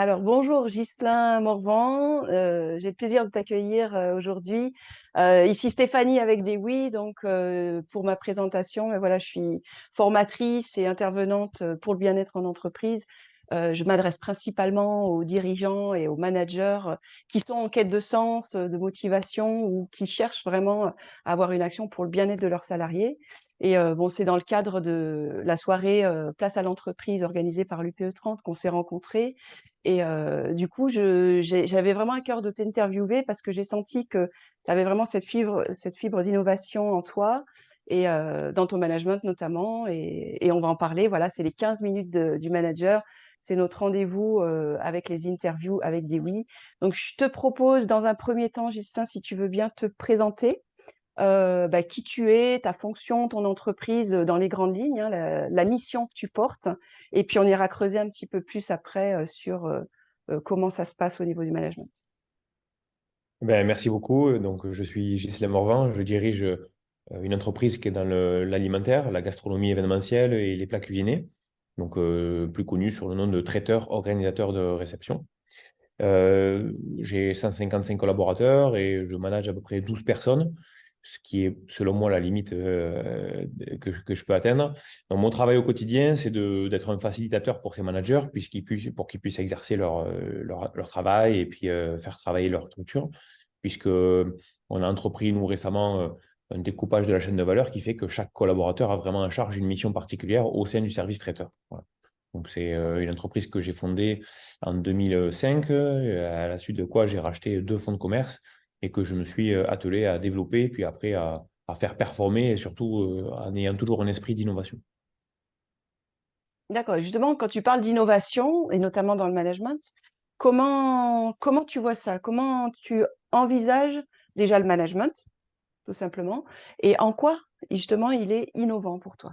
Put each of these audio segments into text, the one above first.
Alors, bonjour Ghislain Morvan. J'ai le plaisir de t'accueillir aujourd'hui. Ici Stéphanie avec des oui, donc pour ma présentation, mais voilà, je suis formatrice et intervenante pour le bien-être en entreprise. Je m'adresse principalement aux dirigeants et aux managers qui sont en quête de sens, de motivation ou qui cherchent vraiment à avoir une action pour le bien-être de leurs salariés. Et bon, c'est dans le cadre de la soirée Place à l'entreprise organisée par l'UPE 30 qu'on s'est rencontrés. Et du coup, j'avais vraiment à cœur de t'interviewer parce que j'ai senti que tu avais vraiment cette fibre d'innovation en toi et dans ton management notamment. Et on va en parler. Voilà, c'est les 15 minutes du manager. C'est notre rendez-vous avec les interviews avec des oui. Donc, je te propose dans un premier temps, Justin, si tu veux bien te présenter qui tu es, ta fonction, ton entreprise dans les grandes lignes, hein, la mission que tu portes. Et puis, on ira creuser un petit peu plus après sur comment ça se passe au niveau du management. Merci beaucoup. Donc, je suis Ghislain Morvan. Je dirige une entreprise qui est dans l'alimentaire, la gastronomie événementielle et les plats cuisinés. Donc, plus connu sur le nom de traiteur organisateur de réception. J'ai 155 collaborateurs et je manage à peu près 12 personnes, ce qui est selon moi la limite que je peux atteindre. Donc, mon travail au quotidien, c'est d'être un facilitateur pour ces managers pour qu'ils puissent exercer leur travail et puis faire travailler leur structure, puisque on a entrepris, nous, récemment, un découpage de la chaîne de valeur qui fait que chaque collaborateur a vraiment en charge une mission particulière au sein du service traiteur. Voilà. Donc, c'est une entreprise que j'ai fondée en 2005, à la suite de quoi j'ai racheté 2 fonds de commerce et que je me suis attelé à développer, puis après à faire performer et surtout en ayant toujours un esprit d'innovation. D'accord. Justement, quand tu parles d'innovation, et notamment dans le management, comment tu vois ça? Comment tu envisages déjà le management, tout simplement, et en quoi, justement, il est innovant pour toi?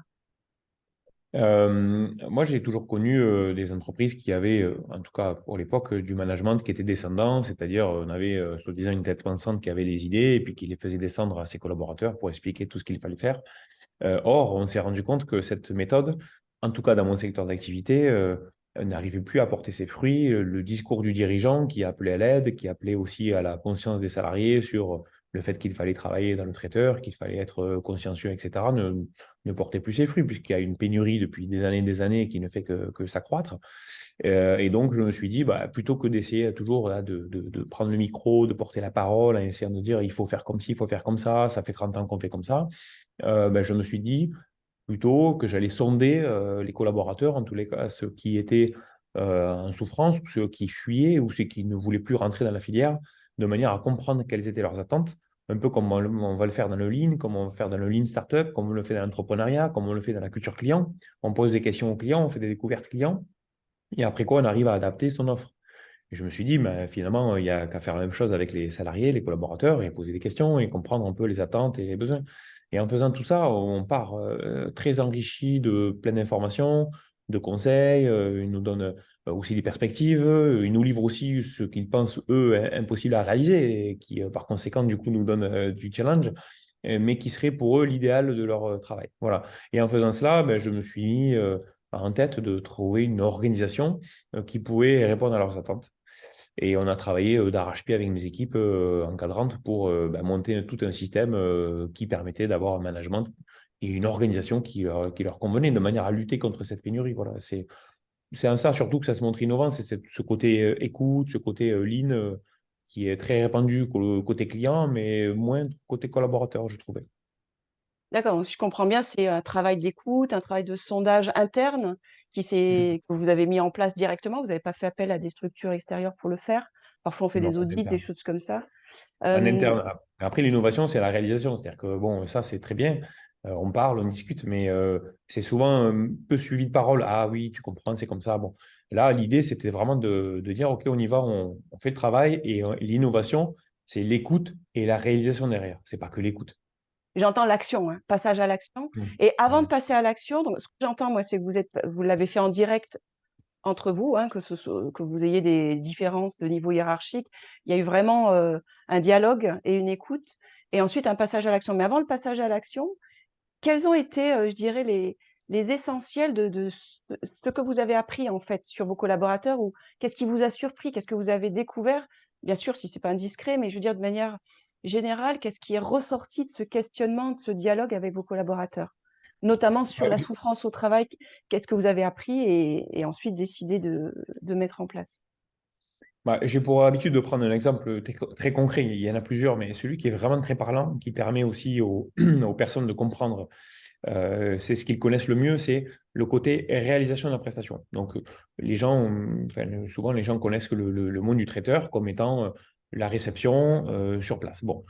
Moi, j'ai toujours connu des entreprises qui avaient, en tout cas pour l'époque, du management qui était descendant, c'est-à-dire on avait soi-disant une tête pensante qui avait les idées et puis qui les faisait descendre à ses collaborateurs pour expliquer tout ce qu'il fallait faire. Or, on s'est rendu compte que cette méthode, en tout cas dans mon secteur d'activité, n'arrivait plus à porter ses fruits. Le discours du dirigeant qui appelait à l'aide, qui appelait aussi à la conscience des salariés sur le fait qu'il fallait travailler dans le traiteur, qu'il fallait être consciencieux, etc., ne portait plus ses fruits, puisqu'il y a une pénurie depuis des années qui ne fait que s'accroître. Et donc, je me suis dit, bah, plutôt que d'essayer toujours là, de prendre le micro, de porter la parole, en essayant de dire, il faut faire comme ci, il faut faire comme ça fait 30 ans qu'on fait comme ça, je me suis dit plutôt que j'allais sonder les collaborateurs, en tous les cas ceux qui étaient en souffrance, ou ceux qui fuyaient, ou ceux qui ne voulaient plus rentrer dans la filière, de manière à comprendre quelles étaient leurs attentes, un peu comme on va le faire dans le Lean, comme on va le faire dans le Lean Startup, comme on le fait dans l'entrepreneuriat, comme on le fait dans la culture client. On pose des questions aux clients, on fait des découvertes clients, et après quoi, on arrive à adapter son offre. Et je me suis dit, finalement, il n'y a qu'à faire la même chose avec les salariés, les collaborateurs, et poser des questions et comprendre un peu les attentes et les besoins. Et en faisant tout ça, on part très enrichi de plein d'informations, de conseils. Ils nous donnent aussi des perspectives. Ils nous livrent aussi ce qu'ils pensent, eux, impossible à réaliser, et qui, par conséquent, du coup, nous donnent du challenge, mais qui serait pour eux l'idéal de leur travail. Voilà. Et en faisant cela, je me suis mis en tête de trouver une organisation qui pouvait répondre à leurs attentes. Et on a travaillé d'arrache-pied avec mes équipes encadrantes pour monter tout un système qui permettait d'avoir un management et une organisation qui leur convenait de manière à lutter contre cette pénurie. Voilà, c'est en ça surtout que ça se montre innovant, c'est ce côté écoute, ce côté lean qui est très répandu côté client, mais moins côté collaborateur, je trouvais. D'accord, donc si je comprends bien, c'est un travail d'écoute, un travail de sondage interne que vous avez mis en place directement. Vous n'avez pas fait appel à des structures extérieures pour le faire. Parfois, on fait Non, des en audits, des interne. choses comme ça. En Hem, interne. Après, l'innovation, c'est la réalisation. C'est-à-dire que, bon, ça, c'est très bien. On parle, on discute, mais c'est souvent un peu suivi de parole. Ah oui, tu comprends, c'est comme ça. Bon. Là, l'idée, c'était vraiment de dire, OK, on y va, on fait le travail. Et l'innovation, c'est l'écoute et la réalisation derrière. C'est pas que l'écoute. J'entends l'action, hein, passage à l'action Mm. et avant de Ouais. passer à l'action, donc ce que j'entends moi, c'est que vous l'avez fait en direct entre vous, hein, que vous ayez des différences de niveau hiérarchique. Il y a eu vraiment, un dialogue et une écoute et ensuite un passage à l'action. Mais avant le passage à l'action, quels ont été, je dirais les essentiels de ce que vous avez appris, en fait, sur vos collaborateurs ou qu'est-ce qui vous a surpris? Qu'est-ce que vous avez découvert? Bien sûr, si c'est pas indiscret, mais je veux dire de manière générale, qu'est-ce qui est ressorti de ce questionnement, de ce dialogue avec vos collaborateurs? Notamment sur la Ouais, souffrance au travail, qu'est-ce que vous avez appris et ensuite décidé de mettre en place? bah, j'ai pour habitude de prendre un exemple très concret, il y en a plusieurs, mais celui qui est vraiment très parlant, qui permet aussi aux, aux personnes de comprendre, c'est ce qu'ils connaissent le mieux, c'est le côté réalisation de la prestation. Donc, les gens, enfin, souvent les gens connaissent que le monde du traiteur comme étant la réception sur place. Bon,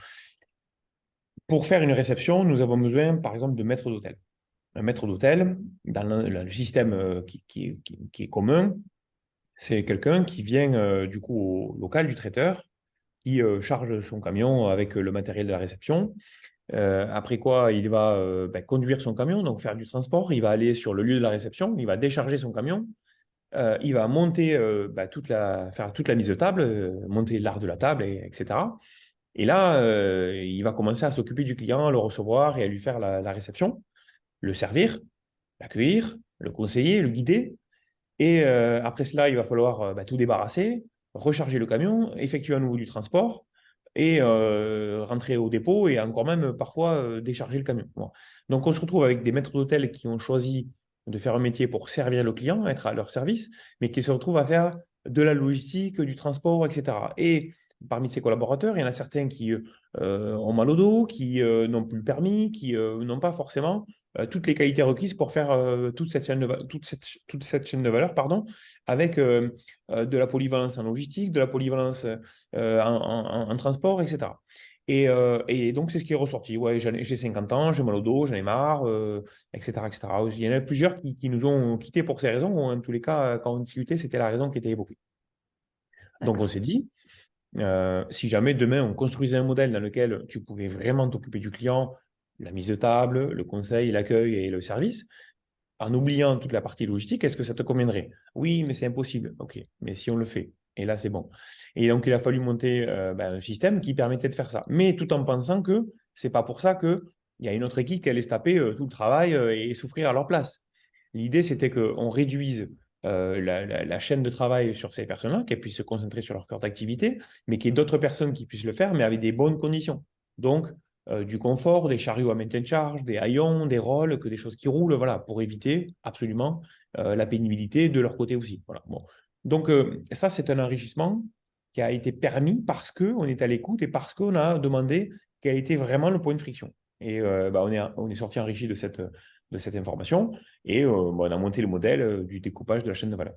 pour faire une réception, nous avons besoin, par exemple, de maître d'hôtel. Un maître d'hôtel, dans le système qui est commun, c'est quelqu'un qui vient du coup au local du traiteur, qui charge son camion avec le matériel de la réception. Après quoi, il va conduire son camion, donc faire du transport. Il va aller sur le lieu de la réception, il va décharger son camion, il va monter, faire toute la mise de table, monter l'art de la table, etc. Et là, il va commencer à s'occuper du client, à le recevoir et à lui faire la réception, le servir, l'accueillir, le conseiller, le guider. Et après cela, il va falloir tout débarrasser, recharger le camion, effectuer à nouveau du transport et rentrer au dépôt et encore même parfois décharger le camion. Bon. Donc on se retrouve avec des maîtres d'hôtel qui ont choisi de faire un métier pour servir le client, être à leur service, mais qui se retrouvent à faire de la logistique, du transport, etc. Et parmi ces collaborateurs, il y en a certains qui ont mal au dos, qui n'ont plus le permis, qui n'ont pas forcément toutes les qualités requises pour faire toute cette chaîne de valeur, pardon, avec de la polyvalence en logistique, de la polyvalence en transport, etc. Et donc, c'est ce qui est ressorti. Ouais, j'ai 50 ans, j'ai mal au dos, j'en ai marre, etc., etc. Il y en a plusieurs qui nous ont quittés pour ces raisons, ou en tous les cas, quand on discutait, c'était la raison qui était évoquée. Donc, on D'accord. s'est dit, si jamais demain on construisait un modèle dans lequel tu pouvais vraiment t'occuper du client, la mise de table, le conseil, l'accueil et le service, en oubliant toute la partie logistique, est-ce que ça te conviendrait? Oui, mais c'est impossible. OK, mais si on le fait, et là c'est bon. Et donc il a fallu monter un système qui permettait de faire ça, mais tout en pensant que c'est pas pour ça qu'il y a une autre équipe qui allait se taper tout le travail et souffrir à leur place. L'idée, c'était qu'on réduise la chaîne de travail sur ces personnes-là, qu'elles puissent se concentrer sur leur cœur d'activité, mais qu'il y ait d'autres personnes qui puissent le faire, mais avec des bonnes conditions. Donc, du confort, des chariots à maintien de charge, des haillons, des rôles, que des choses qui roulent, voilà, pour éviter absolument la pénibilité de leur côté aussi. Voilà, bon. Donc, ça, c'est un enrichissement qui a été permis parce qu'on est à l'écoute et parce qu'on a demandé quel a été vraiment le point de friction. Et on est sorti enrichi de cette information et on a monté le modèle du découpage de la chaîne de valeur.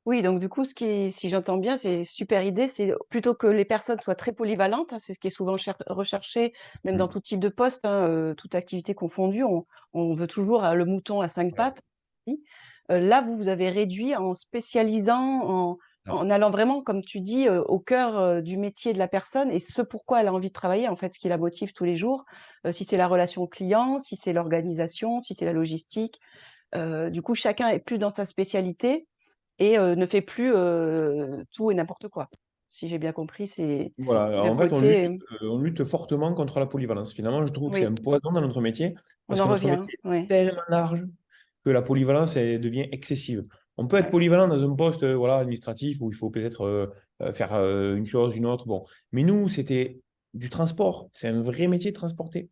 Oui, donc du coup, si j'entends bien, c'est super idée, c'est plutôt que les personnes soient très polyvalentes, hein, c'est ce qui est souvent recherché, même dans Mm. tout type de poste, hein, toute activité confondue, on veut toujours le mouton à cinq Voilà. pattes. Là, vous avez réduit en spécialisant, Ah. en allant vraiment, comme tu dis, au cœur du métier de la personne et ce pourquoi elle a envie de travailler, en fait, ce qui la motive tous les jours, si c'est la relation client, si c'est l'organisation, si c'est la logistique. Du coup, chacun est plus dans sa spécialité et ne fait plus, tout et n'importe quoi. Si j'ai bien compris, c'est Voilà, alors, d'un en fait, côté on lutte fortement contre la polyvalence. Finalement, je trouve que c'est oui, un poison dans notre métier on parce en que notre revient, métier est oui, tellement large que la polyvalence elle devient excessive. On peut être ouais. polyvalent dans un poste voilà, administratif où il faut peut-être faire une chose, une autre. Bon. Mais nous, c'était du transport. C'est un vrai métier de transporter.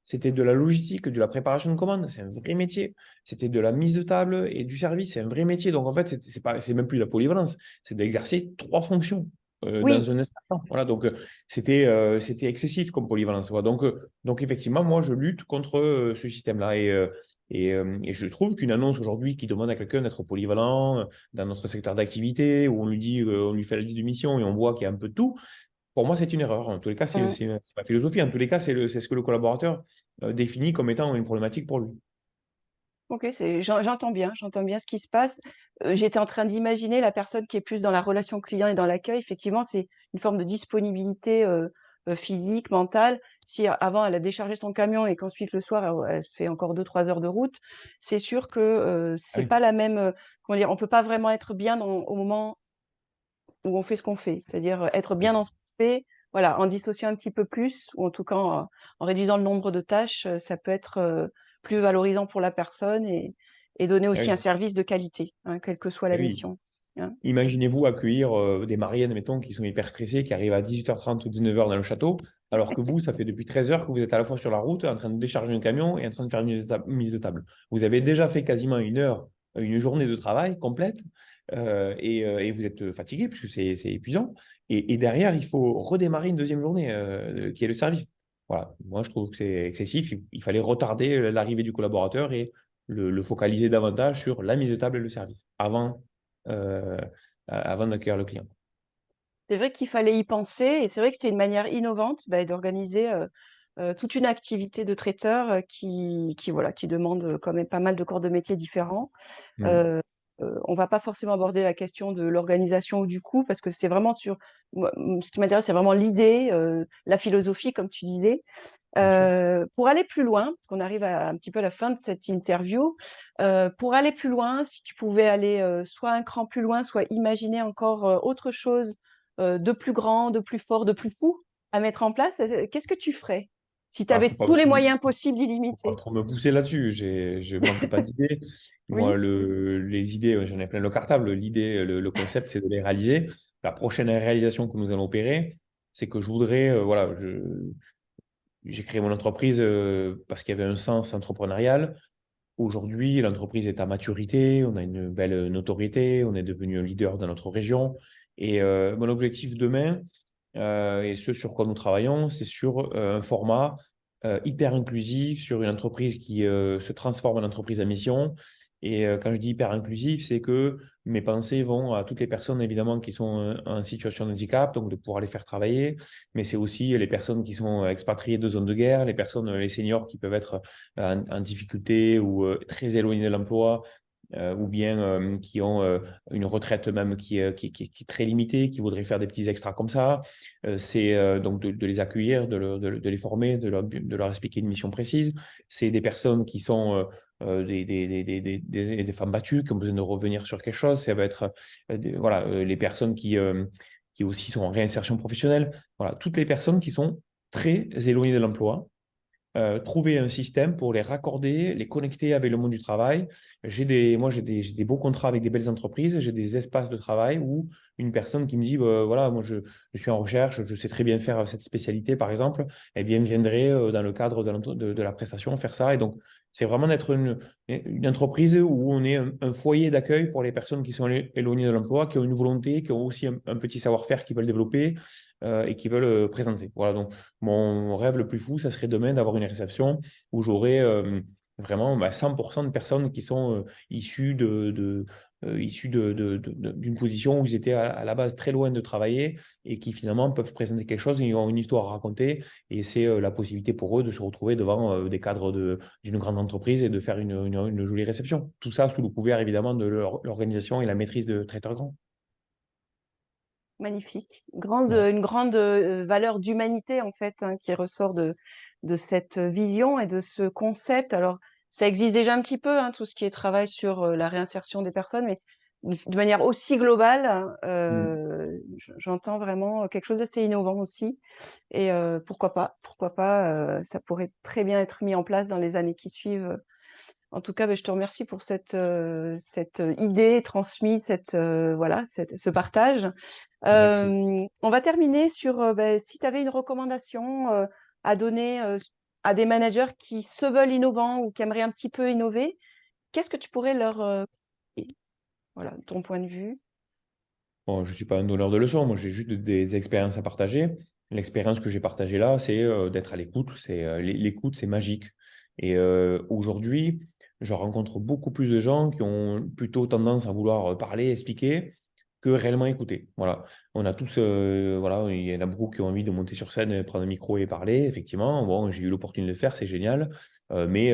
C'était de la logistique, de la préparation de commandes. C'est un vrai métier. C'était de la mise de table et du service. C'est un vrai métier. Donc, en fait, c'est même plus de la polyvalence. C'est d'exercer trois fonctions dans Oui, un espace temps. Voilà, donc c'était excessif comme polyvalence. Voilà. Donc, effectivement, moi, je lutte contre ce système-là. Et je trouve qu'une annonce aujourd'hui qui demande à quelqu'un d'être polyvalent dans notre secteur d'activité, où on lui dit, on lui fait la liste de missions et on voit qu'il y a un peu de tout, pour moi, c'est une erreur. En tous les cas, mmh. c'est ma philosophie. En tous les cas, c'est ce que le collaborateur définit comme étant une problématique pour lui. OK, j'entends bien ce qui se passe. J'étais en train d'imaginer la personne qui est plus dans la relation client et dans l'accueil. Effectivement, c'est une forme de disponibilité, physique, mentale. Si avant elle a déchargé son camion et qu'ensuite le soir elle se fait encore 2 3 heures de route, c'est sûr que, Ah c'est oui. pas la même, comment dire? On peut pas vraiment être bien au moment où on fait ce qu'on fait. C'est-à-dire, être bien dans ce qu'on fait, voilà, en dissociant un petit peu plus ou en tout cas en réduisant le nombre de tâches, ça peut être, plus valorisant pour la personne et donner Eh aussi un oui. service de qualité, hein, quelle que soit Eh la oui. mission, hein. Imaginez-vous accueillir des mariés, admettons, qui sont hyper stressés, qui arrivent à 18h30 ou 19h dans le château, alors que vous, ça fait depuis 13 heures que vous êtes à la fois sur la route, en train de décharger un camion et en train de faire une mise de table. Vous avez déjà fait quasiment une heure, une journée de travail complète, et vous êtes fatigué puisque c'est épuisant. Et derrière, il faut redémarrer une deuxième journée qui est le service. Voilà. Moi, je trouve que c'est excessif. Il fallait retarder l'arrivée du collaborateur et le focaliser davantage sur la mise de table et le service euh, avant d'accueillir le client. C'est vrai qu'il fallait y penser et c'est vrai que c'était une manière innovante, bah, d'organiser, toute une activité de traiteur, voilà, qui demande, quand même pas mal de corps de métier différents. Mm. Heu on va pas forcément aborder la question de l'organisation ou du coût parce que c'est vraiment sur moi, ce qui m'intéresse, c'est vraiment l'idée, la philosophie comme tu disais. Bien sûr. Pour aller plus loin, parce qu'on arrive à un petit peu à la fin de cette interview, pour aller plus loin, si tu pouvais aller, soit un cran plus loin, soit imaginer encore, autre chose, de plus grand, de plus fort, de plus fou à mettre en place, qu'est-ce que tu ferais? Si tu Ah, avais tous les moyens possibles faut pas illimités? trop me pousser là-dessus. Je manque pas d'idées. Moi, Oui? les idées, j'en ai plein le cartable. L'idée, le concept, c'est de les réaliser. La prochaine réalisation que nous allons opérer, c'est que je voudrais, voilà, j'ai créé mon entreprise parce qu'il y avait un sens entrepreneurial. Aujourd'hui, l'entreprise est à maturité, on a une belle notoriété, on est devenu un leader dans notre région. Et mon objectif demain, et ce sur quoi nous travaillons, c'est sur un format hyper inclusif, sur une entreprise qui se transforme en entreprise à mission. Et quand je dis hyper inclusif, c'est que mes pensées vont à toutes les personnes évidemment qui sont en situation de handicap, donc de pouvoir les faire travailler, mais c'est aussi les personnes qui sont expatriées de zones de guerre, les personnes, les seniors qui peuvent être en difficulté ou très éloignés de l'emploi, ou bien qui ont une retraite même qui est très limitée, qui voudraient faire des petits extras comme ça. C'est donc de les accueillir, de les former, de leur expliquer une mission précise. C'est des personnes qui sont des femmes battues qui ont besoin de revenir sur quelque chose. Ça va être voilà, les personnes qui aussi sont en réinsertion professionnelle. Voilà, toutes les personnes qui sont très éloignées de l'emploi, trouver un système pour les raccorder, les connecter avec le monde du travail. Moi, j'ai des beaux contrats avec des belles entreprises, j'ai des espaces de travail où une personne qui me dit, bah, voilà, moi, je suis en recherche, je sais très bien faire cette spécialité, par exemple, eh bien, viendrait dans le cadre de la prestation faire ça. Et donc, c'est vraiment d'être une entreprise où on est un foyer d'accueil pour les personnes qui sont éloignées de l'emploi, qui ont une volonté, qui ont aussi un petit savoir-faire qu'ils veulent développer et qui veulent présenter. Voilà, donc mon rêve le plus fou, ça serait demain d'avoir une réception où j'aurais vraiment 100% de personnes qui sont issues d'une position où ils étaient à la base très loin de travailler et qui finalement peuvent présenter quelque chose, ils ont une histoire à raconter et c'est la possibilité pour eux de se retrouver devant des cadres d'une grande entreprise et de faire une jolie réception. Tout ça sous le couvert évidemment de l'organisation et la maîtrise de Traiteur Grand. Magnifique. Voilà. Une grande, valeur d'humanité en fait, hein, qui ressort de cette vision et de ce concept. Alors, ça existe déjà un petit peu, hein, tout ce qui est travail sur, la réinsertion des personnes, mais de manière aussi globale, hein, Mm. j'entends vraiment quelque chose d'assez innovant aussi et pourquoi pas, ça pourrait très bien être mis en place dans les années qui suivent. En tout cas, beh, je te remercie pour cette idée transmise, voilà, ce partage. Avec plaisir. On va terminer sur, si tu avais une recommandation, à donner, à des managers qui se veulent innovants ou qui aimeraient un petit peu innover, qu'est-ce que tu pourrais leur, et voilà, ton point de vue? Bon, je ne suis pas un donneur de leçons, moi j'ai juste des expériences à partager. L'expérience que j'ai partagée là, c'est d'être à l'écoute. L'écoute, c'est magique. Et aujourd'hui, je rencontre beaucoup plus de gens qui ont plutôt tendance à vouloir parler, expliquer, que réellement écouter. Voilà. On a tous, voilà, il y en a beaucoup qui ont envie de monter sur scène, prendre un micro et parler. Effectivement, bon, j'ai eu l'opportunité de le faire, c'est génial. Mais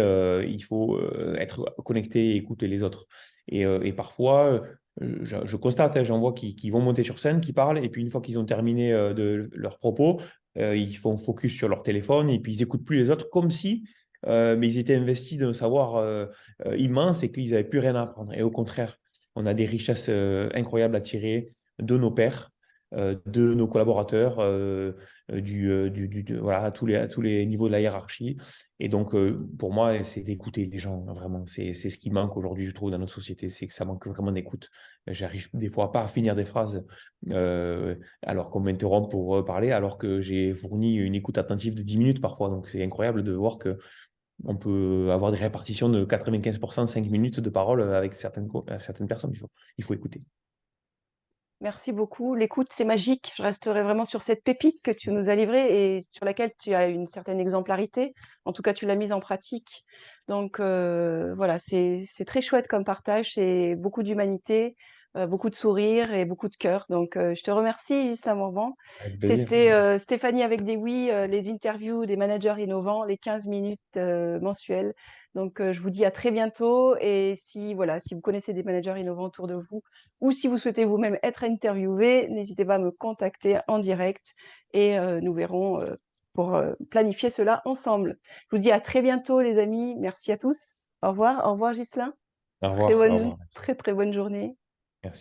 il faut être connecté et écouter les autres. Et parfois, je constate, hein, j'en vois qui vont monter sur scène, qui parlent, et puis une fois qu'ils ont terminé de leurs propos, ils font focus sur leur téléphone, et puis ils n'écoutent plus les autres, comme si mais ils étaient investis d'un savoir immense et qu'ils n'avaient plus rien à apprendre. Et au contraire, on a des richesses incroyables à tirer de nos pairs. de nos collaborateurs, voilà, à tous les niveaux de la hiérarchie. Et donc, pour moi, c'est d'écouter les gens, vraiment. C'est ce qui manque aujourd'hui, je trouve, dans notre société, c'est que ça manque vraiment d'écoute. J'arrive des fois pas à finir des phrases alors qu'on m'interrompt pour parler, alors que j'ai fourni une écoute attentive de 10 minutes parfois. Donc, c'est incroyable de voir que on peut avoir des répartitions de 95%, 5 minutes de parole avec certaines personnes. Il faut écouter. Merci beaucoup. L'écoute, c'est magique. Je resterai vraiment sur cette pépite que tu nous as livrée et sur laquelle tu as une certaine exemplarité. En tout cas, tu l'as mise en pratique. Donc voilà, c'est très chouette comme partage. C'est beaucoup d'humanité, beaucoup de sourire et beaucoup de cœur. Donc je te remercie, Ghislain Morvan. Avec plaisir. C'était Stéphanie avec des oui, les interviews des managers innovants, les 15 minutes mensuelles. Donc je vous dis à très bientôt. Et si voilà, si vous connaissez des managers innovants autour de vous, ou si vous souhaitez vous-même être interviewé, n'hésitez pas à me contacter en direct et nous verrons pour planifier cela ensemble. Je vous dis à très bientôt les amis. Merci à tous. Au revoir. Au revoir Ghislain. Au revoir. Au revoir. Très très bonne journée.